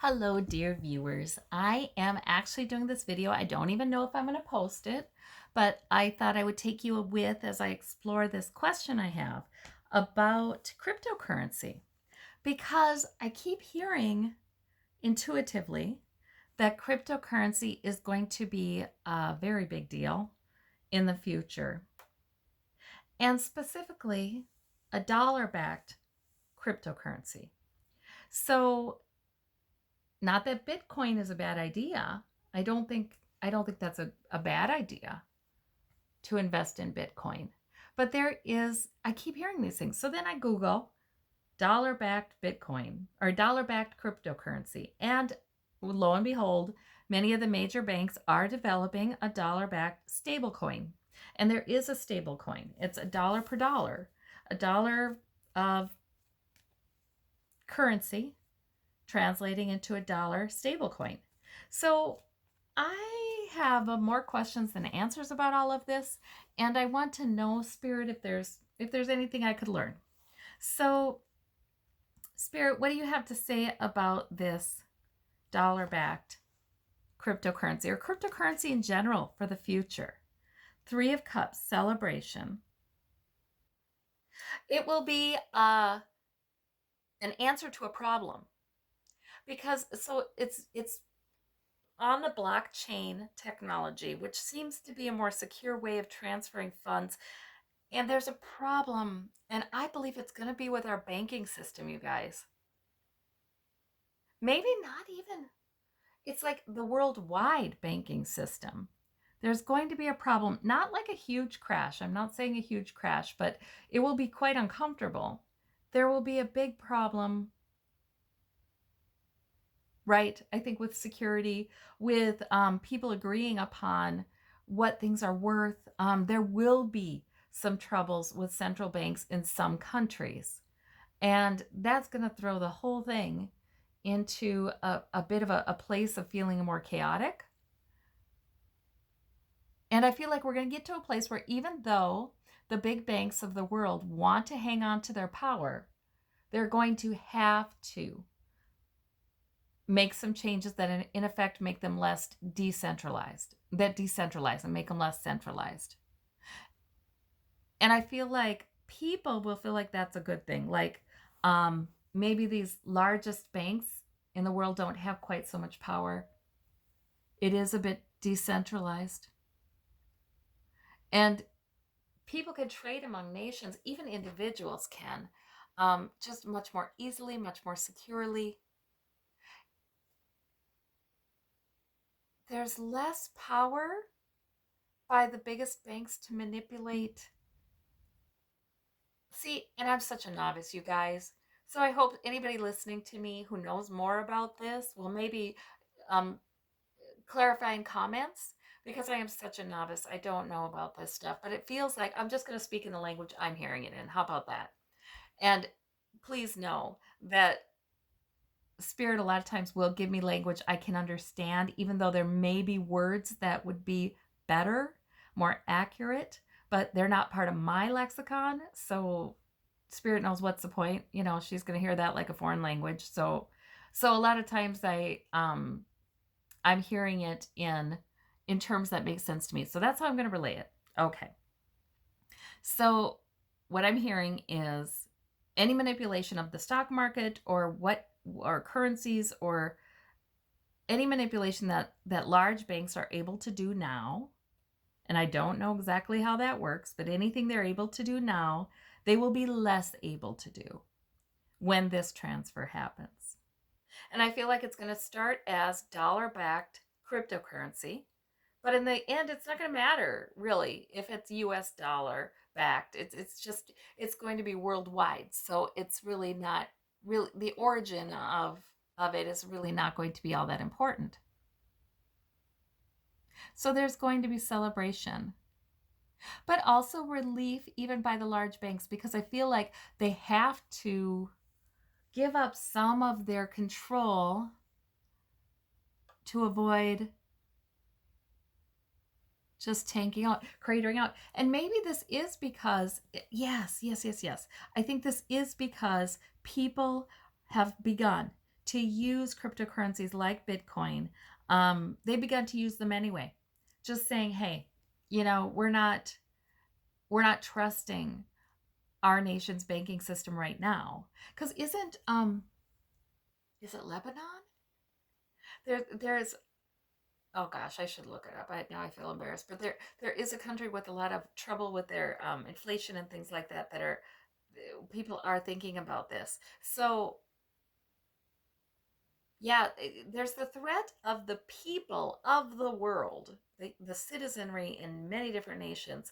Hello, dear viewers. I am actually doing this video. I don't even know if I'm going to post it, but I thought I would take you with as I explore this question I have about cryptocurrency because I keep hearing intuitively that cryptocurrency is going to be a very big deal in the future, and specifically a dollar backed cryptocurrency. So, not that Bitcoin is a bad idea. I don't think that's a bad idea to invest in Bitcoin. But I keep hearing these things. So then I Google dollar backed Bitcoin or dollar backed cryptocurrency. And lo and behold, many of the major banks are developing a dollar backed stablecoin. And there is a stablecoin. It's a dollar per dollar, a dollar of currency translating into a dollar stablecoin. So I have more questions than answers about all of this, and I want to know, Spirit, if there's anything I could learn. So, Spirit, what do you have to say about this dollar-backed cryptocurrency or cryptocurrency in general for the future? Three of Cups celebration. It will be an answer to a problem because it's on the blockchain technology, which seems to be a more secure way of transferring funds. And there's a problem, and I believe it's going to be with our banking system, you guys. Maybe not even, it's like the worldwide banking system. There's going to be a problem, not like a huge crash. I'm not saying a huge crash, but it will be quite uncomfortable. There will be a big problem, right? I think with security, with people agreeing upon what things are worth. There will be some troubles with central banks in some countries. And that's going to throw the whole thing into a bit of a place of feeling more chaotic. And I feel like we're going to get to a place where even though the big banks of the world want to hang on to their power, they're going to have to make some changes that in effect make them less decentralized, that decentralize and make them less centralized. And I feel like people will feel like that's a good thing. Like maybe these largest banks in the world don't have quite so much power. It is a bit decentralized. And people can trade among nations, even individuals can, just much more easily, much more securely. There's less power by the biggest banks to manipulate. See, and I'm such a novice, you guys. So I hope anybody listening to me who knows more about this will maybe um, clarify in comments because I am such a novice. I don't know about this stuff, but it feels like I'm just going to speak in the language I'm hearing it in. How about that? And please know that Spirit a lot of times will give me language I can understand, even though there may be words that would be better, more accurate, but they're not part of my lexicon. So Spirit knows what's the point. You know, she's going to hear that like a foreign language. So a lot of times I'm hearing it in terms that make sense to me. So that's how I'm going to relay it. Okay. So what I'm hearing is any manipulation of the stock market or currencies or any manipulation that large banks are able to do now, and I don't know exactly how that works, but anything they're able to do now, they will be less able to do when this transfer happens. And I feel like it's going to start as dollar-backed cryptocurrency, but in the end, it's not going to matter really if it's US dollar backed. It's going to be worldwide. So it's really not really the origin of it is really not going to be all that important. So there's going to be celebration, but also relief even by the large banks because I feel like they have to give up some of their control to avoid just tanking out, cratering out. And maybe this is because, yes. I think this is because people have begun to use cryptocurrencies like Bitcoin. They began to use them anyway, just saying, hey, we're not trusting our nation's banking system right now. Because is it Lebanon? There's oh gosh, I should look it up. Now I feel embarrassed, but there is a country with a lot of trouble with their inflation and things like that that are people are thinking about this. So yeah, there's the threat of the people of the world, the citizenry in many different nations,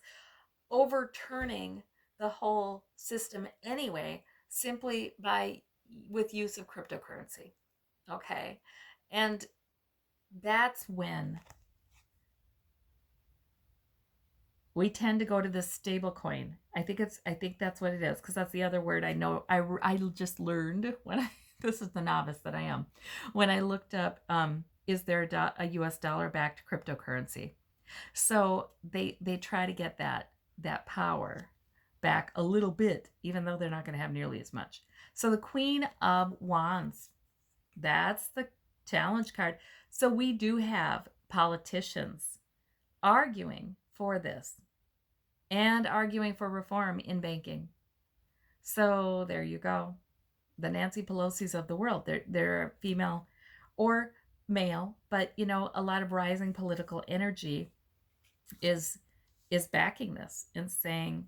overturning the whole system anyway, simply by with use of cryptocurrency. Okay. And that's when we tend to go to this stable coin. I think that's what it is, because that's the other word I know. I just learned when I this is the novice that I am, when I looked up, is there a US dollar backed cryptocurrency. So they try to get that power back a little bit, even though they're not going to have nearly as much. So the Queen of Wands, that's the challenge card. So we do have politicians arguing for this and arguing for reform in banking. So there you go. The Nancy Pelosi's of the world. They're female or male, but a lot of rising political energy is backing this and saying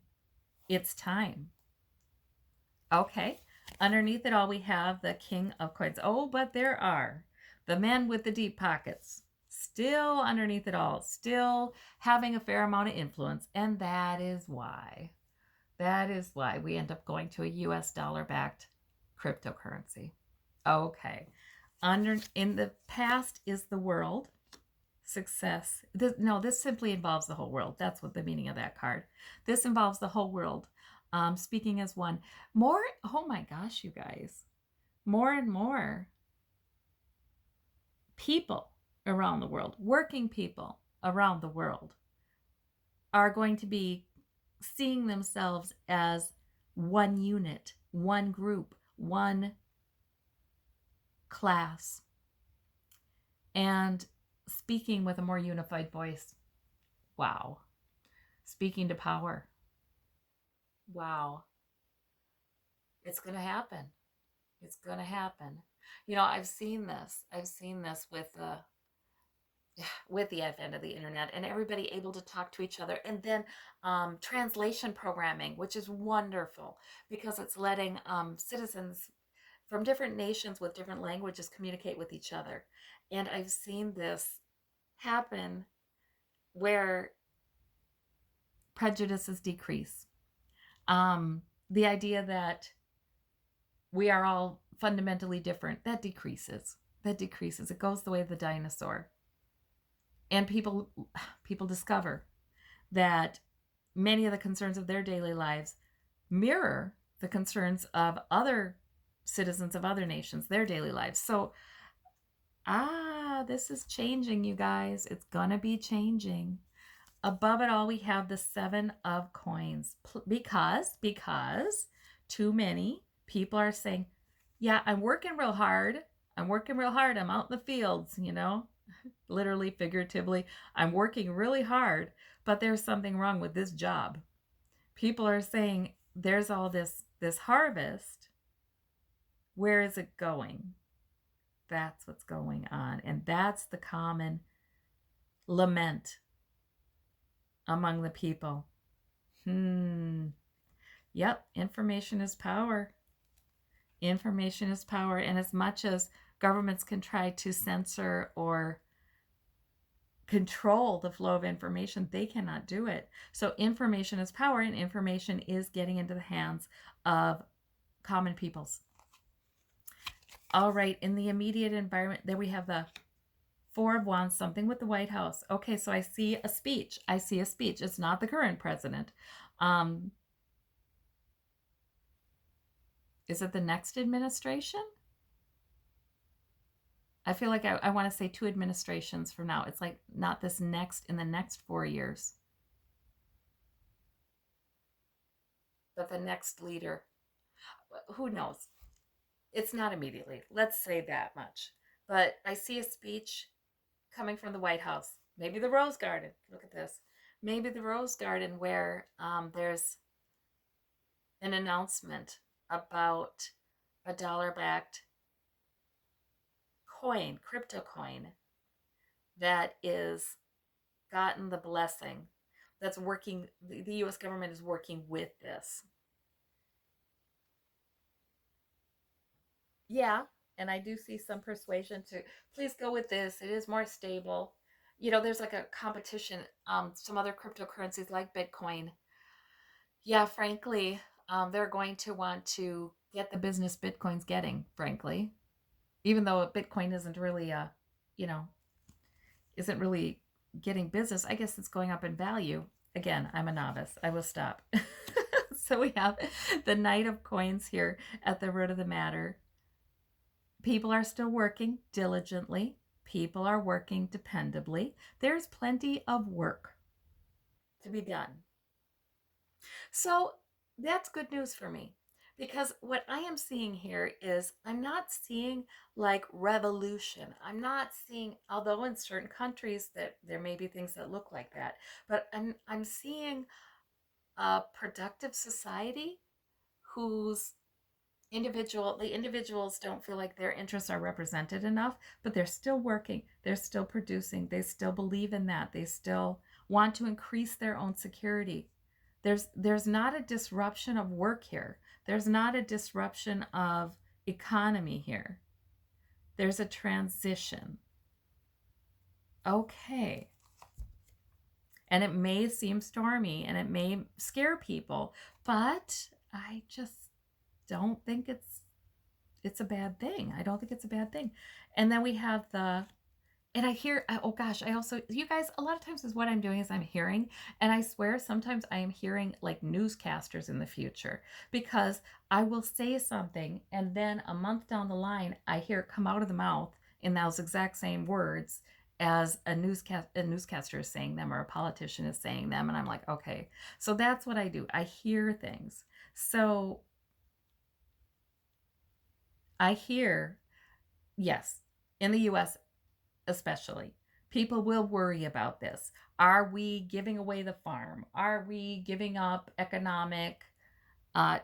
it's time. Okay. Underneath it all, we have the King of Coins. Oh, but there are the men with the deep pockets still underneath it all, still having a fair amount of influence. And that is why we end up going to a US dollar backed cryptocurrency. Okay. In the past is the world. Success. This simply involves the whole world. That's what the meaning of that card. This involves the whole world. Speaking as one. Oh my gosh, you guys. More and more people around the world, working people around the world, are going to be seeing themselves as one unit, one group, one class, and speaking with a more unified voice. Wow. Speaking to power. Wow. It's going to happen. It's going to happen. I've seen this. I've seen this with the advent of the internet and everybody able to talk to each other, and then translation programming, which is wonderful because it's letting citizens from different nations with different languages communicate with each other. And I've seen this happen where prejudices decrease. The idea that we are all fundamentally different, that decreases. It goes the way of the dinosaur. And people discover that many of the concerns of their daily lives mirror the concerns of other citizens of other nations, their daily lives. So, this is changing, you guys. It's gonna be changing. Above it all, we have the Seven of Coins, because too many people are saying, yeah, I'm working real hard. I'm out in the fields, literally, figuratively. I'm working really hard, but there's something wrong with this job. People are saying, there's all this harvest. Where is it going? That's what's going on. And that's the common lament among the people. Yep, information is power. Information is power. And as much as governments can try to censor or control the flow of information, they cannot do it. So information is power, and information is getting into the hands of common peoples. All right, in the immediate environment, there we have the Four of Wands, something with the White House. Okay, so I see a speech. It's not the current president. Is it the next administration? I feel like I want to say 2 administrations from now. It's like not this next, in the next 4 years, but the next leader. Who knows? It's not immediately. Let's say that much. But I see a speech coming from the White House. Maybe the Rose Garden. Look at this. Maybe the Rose Garden, where there's an announcement about a dollar backed coin, crypto coin, that is gotten the blessing, that's working. The US government is working with this. Yeah, and I do see some persuasion to please go with this. It is more stable. There's like a competition. Some other cryptocurrencies like Bitcoin. Yeah, frankly, they're going to want to get the business Bitcoin's getting, frankly, even though Bitcoin you know, isn't really getting business. I guess it's going up in value. Again, I'm a novice. I will stop. So we have the Knight of Coins here at the root of the matter. People are still working diligently. People are working dependably. There's plenty of work to be done. So that's good news for me, because what I am seeing here is I'm not seeing like revolution. I'm not seeing, although in certain countries that there may be things that look like that, but I'm seeing a productive society whose the individuals don't feel like their interests are represented enough, but they're still working, they're still producing, they still believe in that, they still want to increase their own security. There's not a disruption of work here, there's not a disruption of economy here, there's a transition. Okay. And it may seem stormy and it may scare people, but I just don't think it's a bad thing. I don't think it's a bad thing. And then we have and I hear, oh gosh, I also, you guys, a lot of times is what I'm doing is I'm hearing, and I swear sometimes I am hearing like newscasters in the future, because I will say something and then a month down the line, I hear it come out of the mouth in those exact same words as a newscaster is saying them, or a politician is saying them. And I'm like, okay, so that's what I do. I hear things. So I hear, yes, in the US especially, people will worry about this. Are we giving away the farm? Are we giving up economic uh,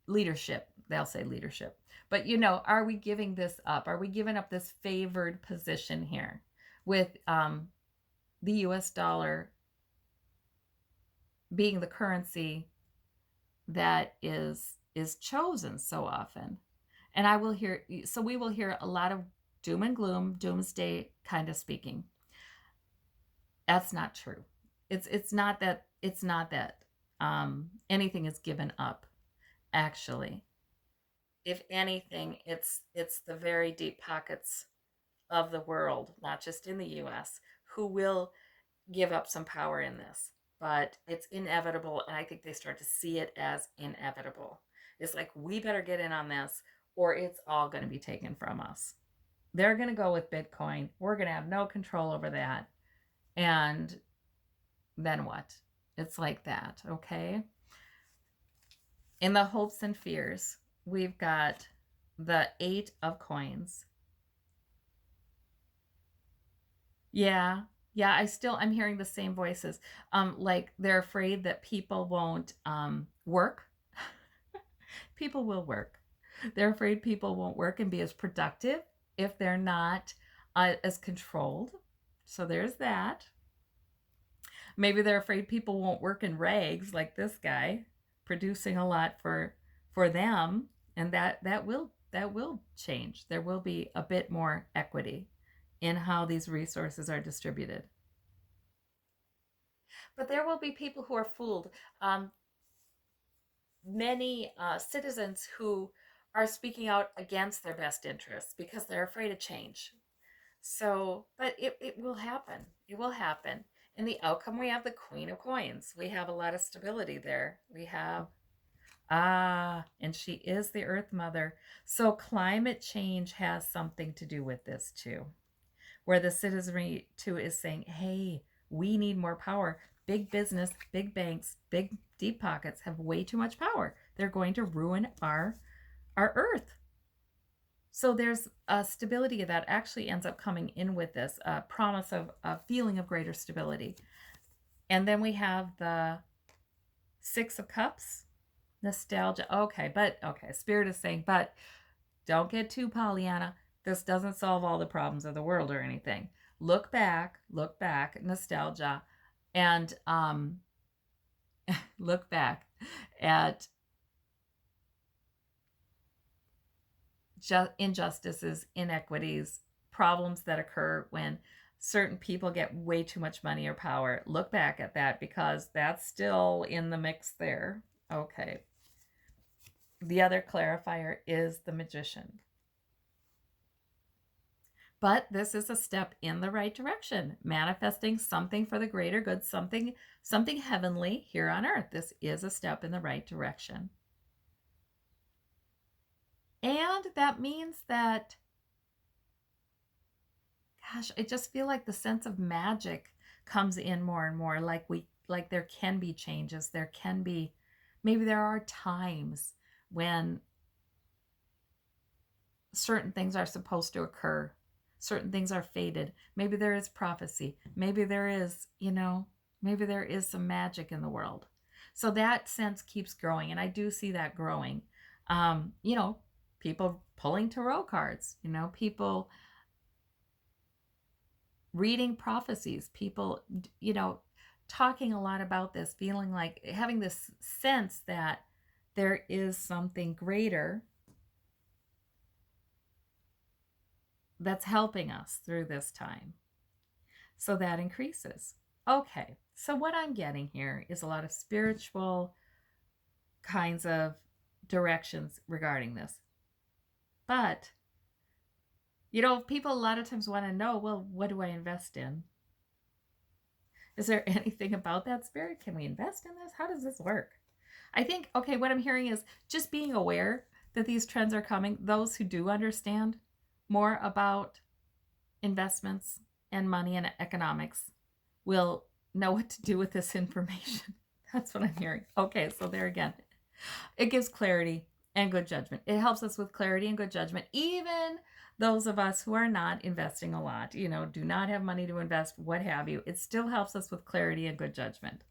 leadership? They'll say leadership. But, are we giving this up? Are we giving up this favored position here with the US dollar being the currency that is chosen so often? And we will hear a lot of doom and gloom, doomsday kind of speaking. That's not true. It's not that anything is given up. Actually, if anything, it's the very deep pockets of the world, not just in the U.S., who will give up some power in this. But it's inevitable, and I think they start to see it as inevitable. It's like, we better get in on this, or it's all going to be taken from us. They're going to go with Bitcoin. We're going to have no control over that. And then what? It's like that, okay? In the hopes and fears, we've got the 8 of Coins. Yeah. Yeah, I'm hearing the same voices. Like they're afraid that people won't work. People will work. They're afraid people won't work and be as productive if they're not as controlled. So there's that. Maybe they're afraid people won't work in rags like this guy, producing a lot for them, and that will change. There will be a bit more equity in how these resources are distributed. But there will be people who are fooled. Many citizens who are speaking out against their best interests because they're afraid of change. So, but it will happen. It will happen. In the outcome, we have the Queen of Coins. We have a lot of stability there. We have, and she is the Earth Mother. So climate change has something to do with this too, where the citizenry too is saying, hey, we need more power. Big business, big banks, big deep pockets have way too much power. They're going to ruin our earth. So there's a stability that actually ends up coming in with this, a promise of a feeling of greater stability. And then we have the Six of Cups, nostalgia. Okay, but okay, Spirit is saying, but don't get too Pollyanna. This doesn't solve all the problems of the world or anything. Look back, nostalgia, and look back at injustices, inequities, problems that occur when certain people get way too much money or power. Look back at that because that's still in the mix there. Okay. The other clarifier is the Magician. But this is a step in the right direction, manifesting something for the greater good, something heavenly here on earth. This is a step in the right direction. And that means that, gosh, I just feel like the sense of magic comes in more and more. Like there can be changes. There can be, maybe there are times when certain things are supposed to occur. Certain things are fated. Maybe there is prophecy. Maybe there is, maybe there is some magic in the world. So that sense keeps growing, and I do see that growing. You know, people pulling tarot cards, people reading prophecies, people, talking a lot about this, feeling like having this sense that there is something greater that's helping us through this time. So that increases. Okay, so what I'm getting here is a lot of spiritual kinds of directions regarding this. But, people a lot of times want to know, well, what do I invest in? Is there anything about that, Spirit? Can we invest in this? How does this work? I think, okay, what I'm hearing is just being aware that these trends are coming. Those who do understand more about investments and money and economics will know what to do with this information. That's what I'm hearing. Okay, so there again, it gives clarity and good judgment. It helps us with clarity and good judgment, even those of us who are not investing a lot, do not have money to invest, what have you. It still helps us with clarity and good judgment.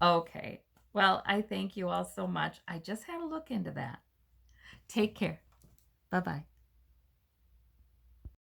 Okay, well, I thank you all so much. I just had a look into that. Take care. Bye-bye.